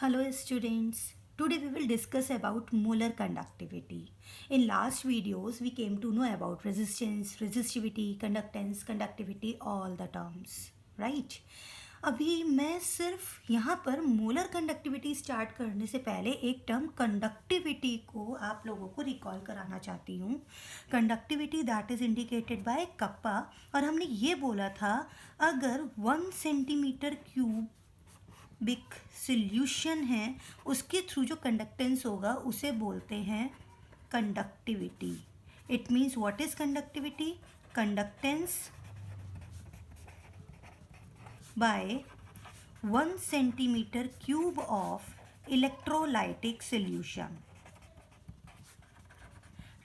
Hello students. Today we will discuss about molar conductivity. In last videos we came to know about resistance, resistivity, conductance, conductivity, all the terms, right? अभी मैं सिर्फ यहाँ पर molar conductivity start करने से पहले एक term conductivity को आप लोगों को रिकॉल कराना चाहती हूँ. Conductivity that is indicated by kappa. और हमने ये बोला था अगर 1 सेंटीमीटर क्यूब बिग सॉल्यूशन है उसके थ्रू जो कंडक्टेंस होगा उसे बोलते हैं conductivity. It means what is conductivity? Conductance by 1 centimetre cube of electrolytic solution.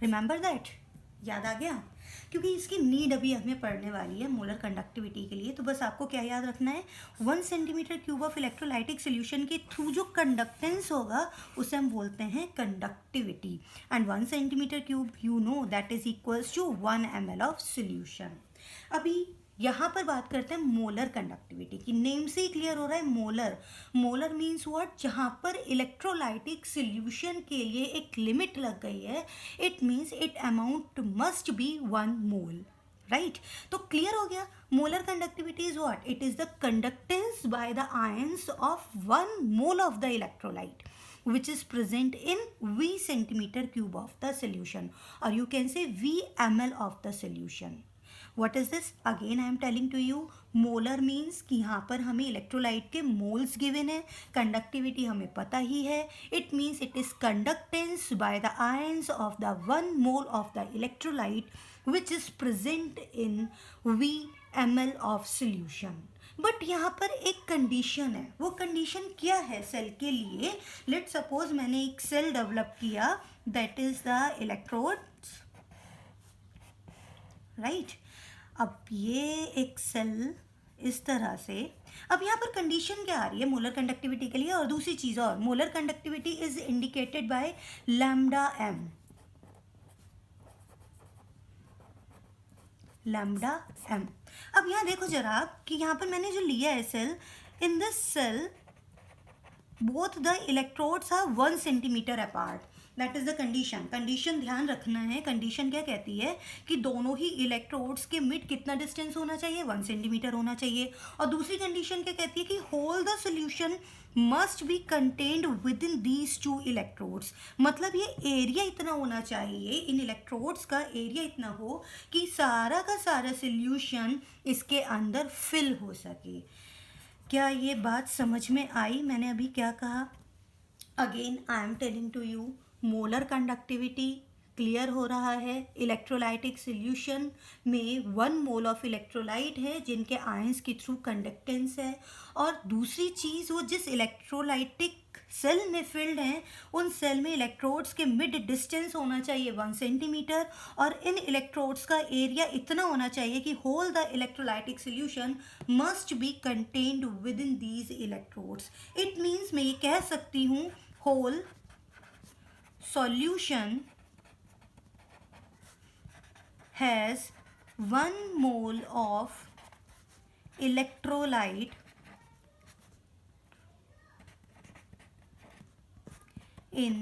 Remember that? याद आ गया? क्योंकि इसकी नीड अभी हमें पढ़ने वाली है मोलर कंडक्टिविटी के लिए. तो बस आपको क्या याद रखना है? 1 centimetre cube of electrolytic solution के थ्रू जो कंडक्टेंस होगा उसे हम बोलते हैं conductivity. And 1 centimetre cube you know that is equals to 1 ml of solution. अभी यहाँ पर बात करते हैं मोलर कंडक्टिविटी की. नेम से ही क्लियर हो रहा है मोलर. Molar means what? जहाँ पर इलेक्ट्रोलाइटिक सॉल्यूशन के लिए एक लिमिट लग गई है. It means it amount must be 1 mole. Right? तो क्लियर हो गया. Molar conductivity is what? It is the conductance by the ions of 1 mole of the electrolyte which is present in V centimeter cube of the solution, or you can say V ml of the solution. What is this? Again I am telling to you, molar means कि यहाँ पर हमें electrolyte के moles given है. Conductivity हमें पता ही है. It means it is conductance by the ions of the 1 mole of the electrolyte which is present in V ml of solution. But यहाँ पर एक कंडीशन है. वो कंडीशन क्या है सेल के लिए? लेट सपोज मैंने एक सेल डेवलप किया that is the electrodes. Right? अब ये एक सेल इस तरह से. अब यहाँ पर कंडीशन क्या आ रही है मोलर कंडक्टिविटी के लिए? और दूसरी चीज़ और, molar conductivity is indicated by lambda M. Lambda M. अब यहाँ देखो जरा आप कि यहाँ पर मैंने जो लिया है cell, in this cell both the electrodes are 1 centimetre apart. That is the condition. Condition ध्यान रखना है. कंडीशन क्या कहती है कि दोनों ही इलेक्ट्रोड्स के मिड कितना डिस्टेंस होना चाहिए? 1 सेंटीमीटर होना चाहिए. और दूसरी कंडीशन क्या कहती है कि whole the solution must be contained within these 2 electrodes. मतलब ये एरिया इतना होना चाहिए, इन इलेक्ट्रोड्स का एरिया इतना हो कि सारा का सारा सोल्यूशन इसके अंदर फिल हो सके. क्या ये बात समझ में आई मैंने अभी क्या कहा? Again I am telling to you, molar conductivity clear हो रहा है. इलेक्ट्रोलाइटिक सॉल्यूशन में 1 मोल ऑफ इलेक्ट्रोलाइट है जिनके आयंस के थ्रू कंडक्टेंस है. और दूसरी चीज़, वो जिस इलेक्ट्रोलाइटिक सेल में फिल्ड हैं उन सेल में इलेक्ट्रोड्स के मिड डिस्टेंस होना चाहिए 1 सेंटीमीटर. और इन इलेक्ट्रोड्स का एरिया इतना होना चाहिए कि whole the electrolytic solution must be contained within these electrodes. It means मैं ये कह सकती हूँ whole solution has 1 mole of electrolyte in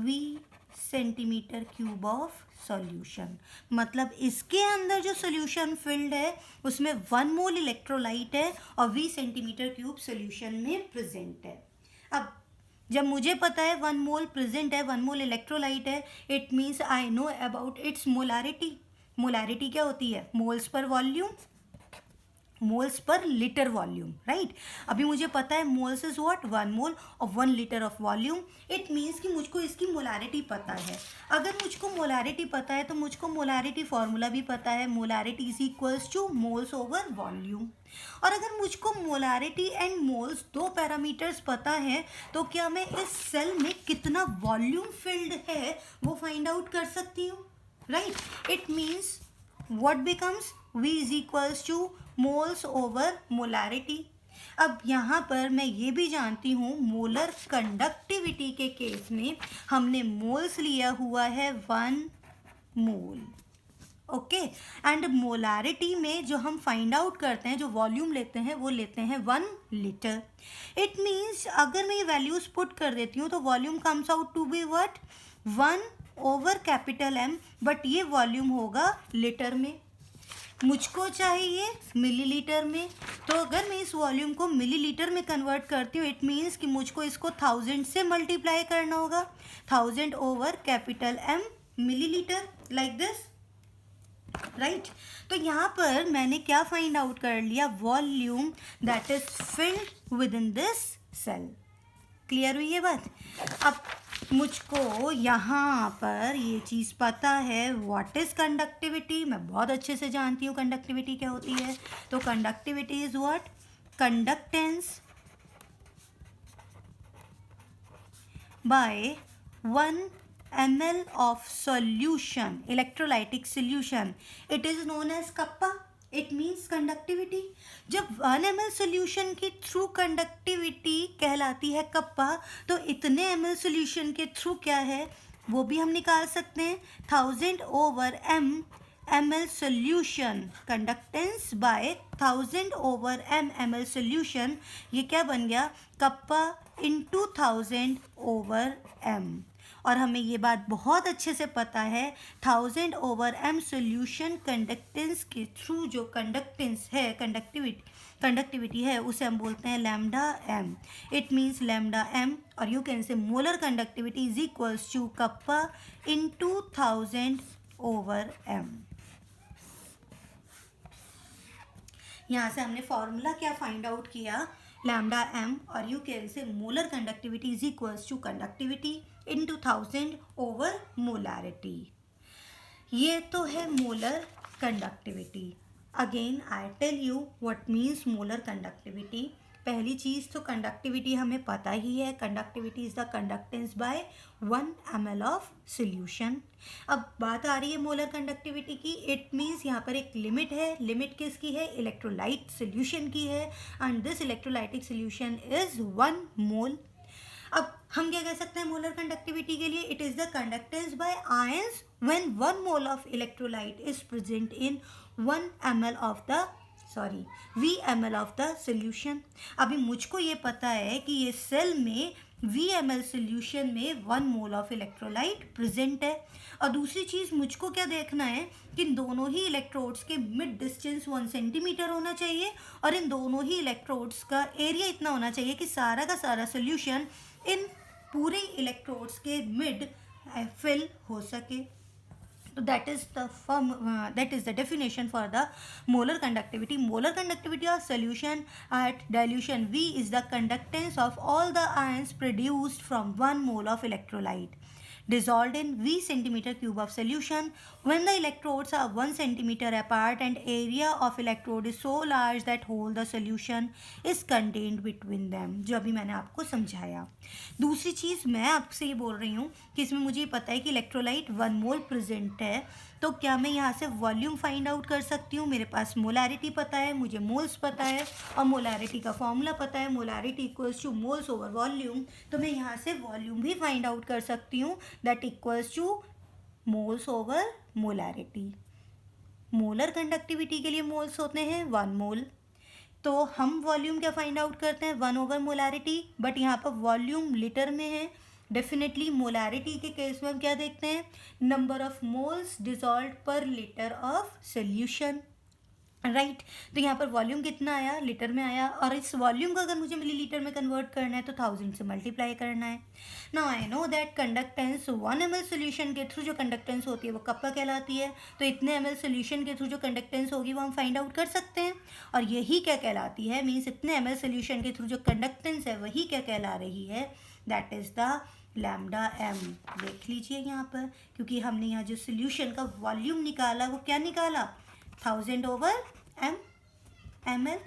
V centimetre cube of solution. मतलब इसके अंदर जो सॉल्यूशन फिल्ड है उसमें 1 मोल इलेक्ट्रोलाइट है और V सेंटीमीटर क्यूब सॉल्यूशन में प्रेजेंट है. अब जब मुझे पता है 1 मोल प्रेजेंट है, 1 मोल इलेक्ट्रोलाइट है, it means I know about it's molarity. Molarity क्या होती है? Moles per volume, moles per litre volume. Right? अभी मुझे पता है मोल्स इज व्हाट? 1 मोल और 1 litre of volume. It means कि मुझको इसकी मोलारिटी पता है. अगर मुझको मोलारिटी पता है तो मुझको मोलारिटी फॉर्मूला भी पता है. Molarity is equals two moles over volume. और अगर मुझको मोलारिटी एंड मोल्स 2 पैरामीटर्स पता है तो क्या मैं इस सेल में कितना वॉल्यूम फिल्ड है वो फाइंड आउट कर सकती हूँ. Right? It means what becomes V is equals to moles over molarity. अब यहाँ पर मैं ये भी जानती हूँ मोलर कंडक्टिविटी के केस में हमने मोल्स लिया हुआ है 1 मोल. ओके। एंड मोलारिटी में जो हम फाइंड आउट करते हैं, जो वॉल्यूम लेते हैं, वो लेते हैं 1 लीटर। इट मीन्स अगर मैं ये वैल्यूज पुट कर देती हूँ तो volume comes out to be what, 1/M, but ये वॉल्यूम होगा लीटर में, मुझको चाहिए मिलीलीटर में। तो अगर मैं इस वॉल्यूम को मिलीलीटर में कन्वर्ट करती हूँ, इट मीन्स कि मुझको इसको 1000 से मल्टीप्लाई करना होगा, 1000/M millilitre, like this, right. तो यहाँ पर मैंने क्या फाइंड आउट कर लिया, volume that is filled within this cell. Clear हुई ये बात। अब मुझको यहाँ पर ये चीज़ पता है, व्हाट इज़ कंडक्टिविटी, मैं बहुत अच्छे से जानती हूँ कंडक्टिविटी क्या होती है। तो conductivity is what, conductance by 1 ml of solution, electrolytic solution, it is known as kappa, it means conductivity। जब 1 ml solution के थ्रू कंडक्टिविटी कहलाती है कप्पा, तो इतने ml solution के थ्रू क्या है वो भी हम निकाल सकते हैं, 1000/M ml solution, conductance by 1000/M ml solution, ये क्या बन गया, कप्पा इंटू 1000/M। और हमें ये बात बहुत अच्छे से पता है, 1000/M सोल्यूशन कंडक्टेंस के थ्रू जो कंडक्टेंस है, कंडक्टिविटी है, उसे हम बोलते हैं lambda m. It means lambda m, और you can say molar conductivity is equals to kappa into 1000/M। यहाँ से हमने फॉर्मूला क्या फाइंड आउट किया, लैम्डा एम, और you can say molar conductivity is equals to conductivity into 1000/मोलारिटी। ये तो है molar conductivity. Again I tell you what means molar conductivity. पहली चीज़ तो कंडक्टिविटी हमें पता ही है, conductivity is the conductance by 1 ml of solution. अब बात आ रही है मोलर कंडक्टिविटी की, इट मीन्स यहाँ पर एक लिमिट है। लिमिट किसकी है, इलेक्ट्रोलाइट सोल्यूशन की है, and this electrolytic solution is 1 मोल। अब हम क्या कह सकते हैं मोलर कंडक्टिविटी के लिए, it is the conductance by ions when 1 mole of electrolyte is present in 1 ml of the VmL of the solution. अभी मुझको ये पता है कि ये सेल में VmL सोल्यूशन में 1 मोल ऑफ इलेक्ट्रोलाइट प्रेजेंट है। और दूसरी चीज़ मुझको क्या देखना है कि इन दोनों ही इलेक्ट्रोड्स के मिड डिस्टेंस 1 सेंटीमीटर होना चाहिए, और इन दोनों ही इलेक्ट्रोड्स का एरिया इतना होना चाहिए कि सारा का सारा सोल्यूशन इन पूरे इलेक्ट्रोड्स के मिड फिल हो सके। So that is the definition for the molar conductivity. Molar conductivity of solution at dilution V is the conductance of all the ions produced from 1 mole of electrolyte dissolved in V centimeter cube of solution when the electrodes are 1 centimeter apart and area of electrode is so large that whole the solution is contained between them, जो अभी मैंने आपको समझाया। दूसरी चीज़ मैं आपसे ये बोल रही हूँ कि इसमें मुझे पता है कि इलेक्ट्रोलाइट 1 मोल प्रेजेंट है, तो क्या मैं यहाँ से वॉल्यूम फाइंड आउट कर सकती हूँ। मेरे पास मोलारिटी पता है, मुझे मोल्स पता है, और मोलारिटी का फॉर्मूला पता है, molarity equals two moles over volume. तो मैं यहाँ से वॉल्यूम भी फाइंड आउट कर सकती हूँ, that equals two moles over molarity. Molar conductivity के लिए मोल्स होते हैं 1 मोल, तो हम वॉल्यूम क्या फाइंड आउट करते हैं 1 ओवर मोलारिटी, बट यहाँ पर वॉल्यूम लीटर में है। डेफिनेटली मोलारिटी के केस में हम क्या देखते हैं, नंबर ऑफ मोल्स डिसॉल्व्ड पर लीटर ऑफ सोल्यूशन, राइट। तो यहाँ पर वॉल्यूम कितना आया, लीटर में आया, और इस वॉल्यूम को अगर मुझे मिलीलीटर में कन्वर्ट करना है तो 1000 से मल्टीप्लाई करना है। Now I know that conductance 1 ml solution के थ्रू जो कंडक्टेंस होती है वो कप्पा कहलाती है, तो इतने ml सोल्यूशन के थ्रू जो कंडक्टेंस होगी वो हम फाइंड आउट कर सकते हैं। और यही क्या कहलाती है, मीन्स इतने ml सोल्यूशन के थ्रू जो कंडक्टेंस है वही क्या कहला रही है, that is the lambda M. देख लीजिए यहाँ पर, क्योंकि हमने यहाँ जो सोल्यूशन का वॉल्यूम निकाला वो क्या निकाला, 1000/M ml।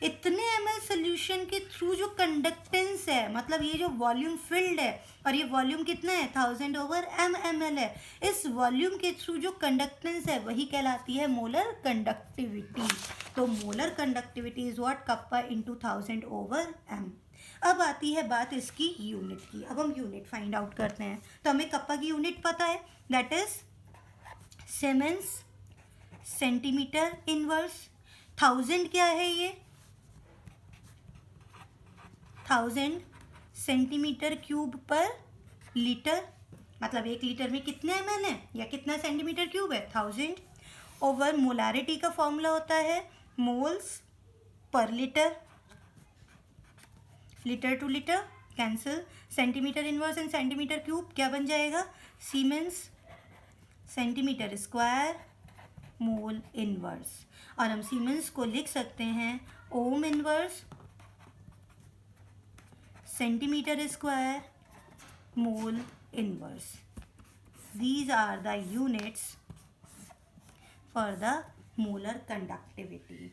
इतने ml सोल्यूशन के थ्रू जो कंडक्टेंस है, मतलब ये जो वॉल्यूम फिल्ड है, और ये वॉल्यूम कितना है 1000/M ml है, इस वॉल्यूम के थ्रू जो कंडक्टेंस है वही कहलाती है मोलर कंडक्टिविटी। तो molar conductivity is what, kappa into 1000/M। अब आती है बात इसकी यूनिट की। अब हम यूनिट फाइंड आउट करते हैं। तो हमें कप्पा की यूनिट पता है, that is siemens centimetre inverse. 1000 क्या है ये, 1000 सेंटीमीटर क्यूब पर लीटर, मतलब 1 लीटर में कितने ml है या कितना सेंटीमीटर क्यूब है, 1000 ओवर मोलारिटी का फॉर्मूला होता है moles per litre, litre two litre cancel, centimetre inverse and centimetre cube क्या बन जाएगा, siemens centimetre square mole inverse. और हम सीमेंस को लिख सकते हैं ohm inverse centimetre square mole inverse. These are the units for the molar conductivity।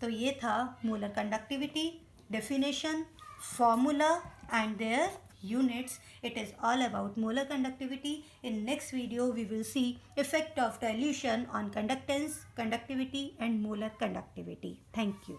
तो ये था molar conductivity, definition, formula and their units. It is all about molar conductivity. In next video we will see effect of dilution on conductance, conductivity and molar conductivity. Thank you.